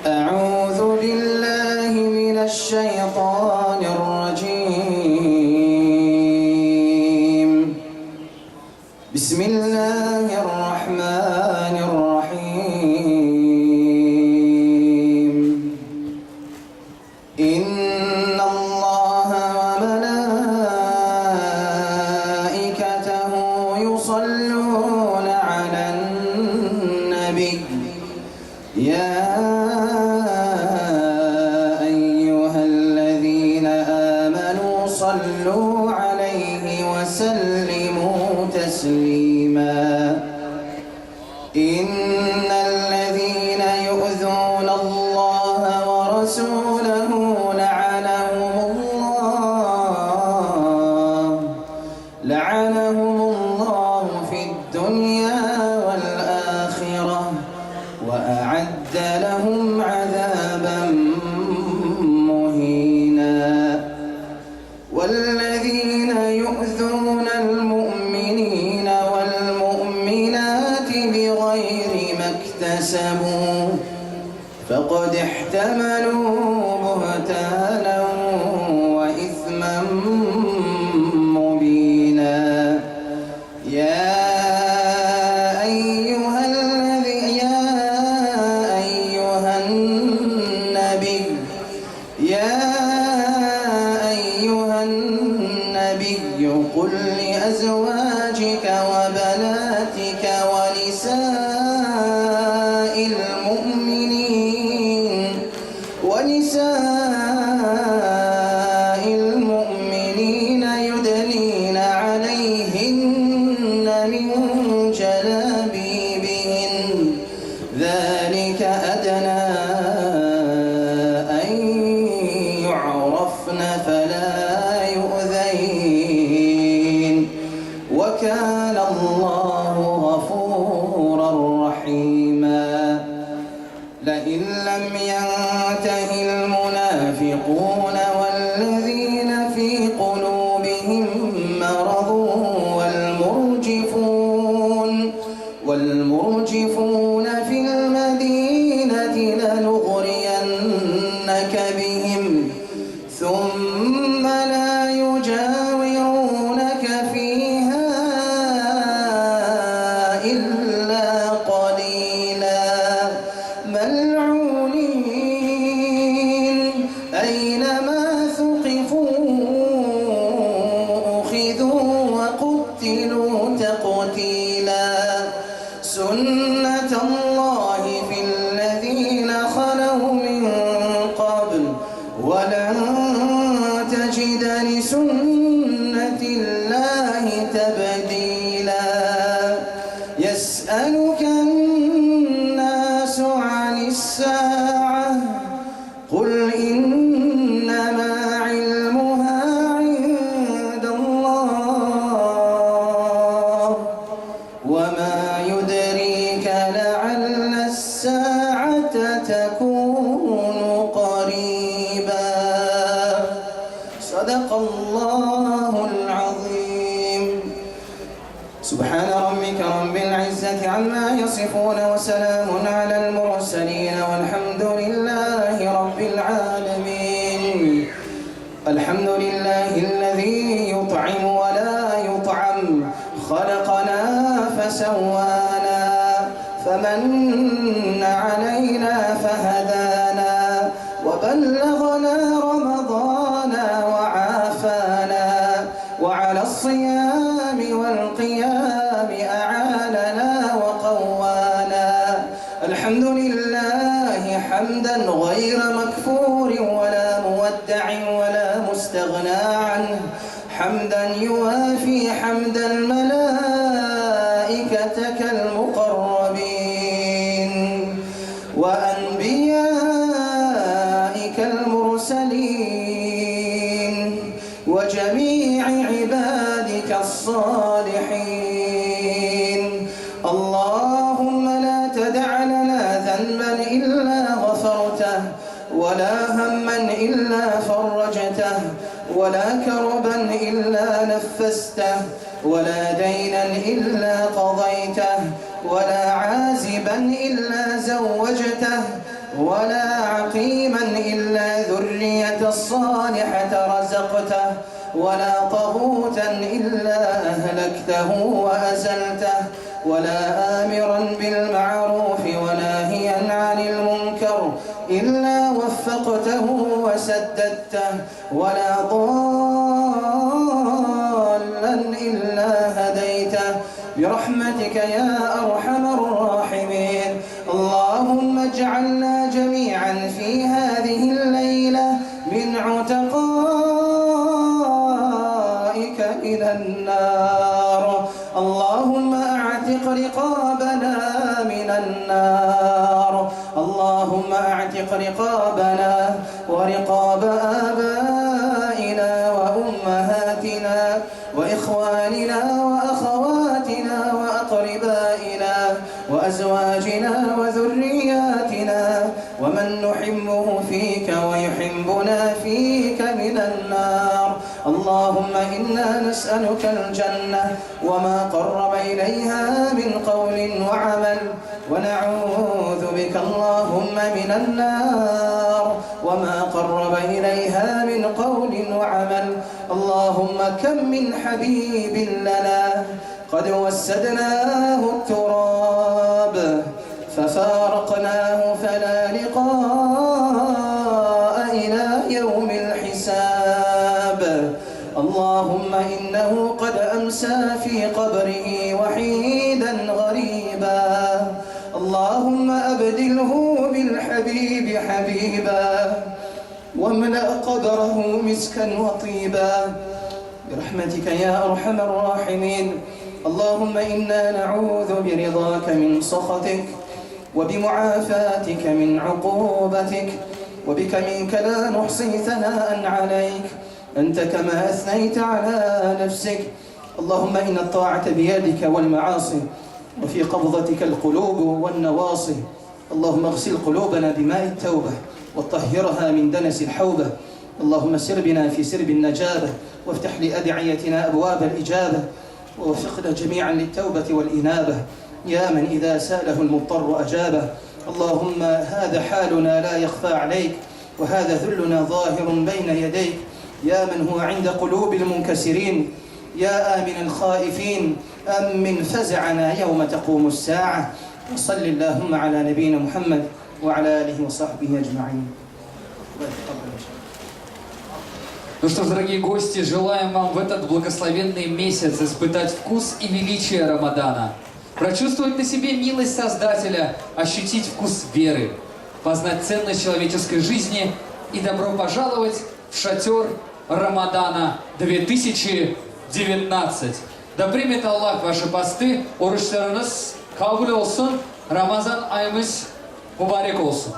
أعوذ بالله من الشيطان الرجيم. بسم الله الرحمن الرحيم. إن الله وملائكته يصلون على النبي يا أيها الذين آمنوا صلوا عليه وسلموا تسليما. إن الذين يؤذون الله ورسوله لعنهم الله في الدنيا والآخرة وأعد لهم عذابا مهينا. والذين يؤذون المؤمنين والمؤمنات بغير ما اكتسبوا فقد احتملوا بهتانا وإثما مبينا. يا أيها النبي قل لأزواجك وبناتك ونساء المؤمنين يدنين عليهن من جلابيبهن ذلك أدنى أن يعرفن فلا يؤذين وكان الله غفورا رحيما. لئن لم ينته المنافقون والذين في قلوبهم مرض والمرجفون في المدينة لنغرينك بهم ثم لا يجاورونك فيها إلا قليلا ملعونين أينما ثقفوا أخذوا وقتلوا تقتيلا. سنة الله في الذين خلوا من قبل ولن تجد لسنة الله تبديلا. يسألك الناس عن الساعة قل إنما علمها عند الله وما يدريك لعل الساعة تكون قريبا. صدق الله العظيم. سبحان ربك رب العزة عما يصفون وسلام على المرسلين والحمد لله رب العالمين. الحمد لله الذي يطعم ولا يطعم خلقنا فسوانا فمن علينا فهدانا وبلغنا رمضان وعافانا وعلى الصيام والقيام أعاننا وقوانا. الحمد لله حمدا غير مكفور ولا مودع ولا مستغنى عنه حمدا يوافي حمد الملائكة المقربين وأنبيائك المرسلين وجميع عبادك الصالحين. اللهم لا تدع لنا ذنبا إلا غفرته ولا هما إلا فرجته ولا كربا إلا نفسته ولا دينا إلا قضيته ولا عازبا إلا زوجته ولا عقيما إلا ذرية الصالحة رزقته ولا طاغوتا إلا أهلكته وأزلته ولا آمرا بالمعروف وناهيا عن المنكر إلا وفقته وسددته ولا ضالا إلا هديته برحمتك يا أرحم الراحمين. اللهم اجعلنا جميعا في هذه الليلة من عتقائك من النار. اللهم اعتق رقابنا من النار. اللهم اعتق رقابنا ورقاب آبائنا وأمهاتنا وإخواننا وأخواتنا وأقربائنا وأزواجنا وذرياتنا ومن نحبه فيك ويحبنا فيك من النار. اللهم إنا نسألك الجنة وما قرب إليها من قول وعمل ونعوذ بك اللهم من النار وما قرب إليها من قول وعمل. اللهم كم من حبيب لنا قد وسدناه التراب ففارقناه فلا لقاء إلى يوم الحساب. اللهم إنه قد أمسى في قبره وحيدا غريبا. اللهم أبدله بالحبيب حبيبا واملأ قبره مسكا وطيبا برحمتك يا أرحم الراحمين. اللهم إنا نعوذ برضاك من سخطك وبمعافاتك من عقوبتك وبك منك لا نحصي ثناء عليك أنت كما أثنيت على نفسك. اللهم إن الطاعة بيدك والمعاصي وفي قبضتك القلوب والنواصي. اللهم اغسل قلوبنا بماء التوبة وطهرها من دنس الحوبة. اللهم سر بنا في سرب النجابة وافتح لأدعيتنا أبواب الإجابة ووفقنا جميعا للتوبة والإنابة يا من إذا سأله المضطر أجابه. اللهم هذا حالنا لا يخفى عليك وهذا ذلنا ظاهر بين يديك يا من هو عند قلوب المنكسرين يا آمن الخائفين أمن فزعنا يوم تقوم الساعة. وصل اللهم على نبينا محمد وعلى آله وصحبه أجمعين. Ну что ж, дорогие гости, желаем вам в этот благословенный месяц испытать вкус и величие Рамадана, прочувствовать на себе милость Создателя, ощутить вкус веры, познать ценность человеческой жизни и добро пожаловать в шатер Рамадана 2019. Да примет Аллах ваши посты, oruçlarınız kabul olsun, Ramazan ayımız mübarek olsun.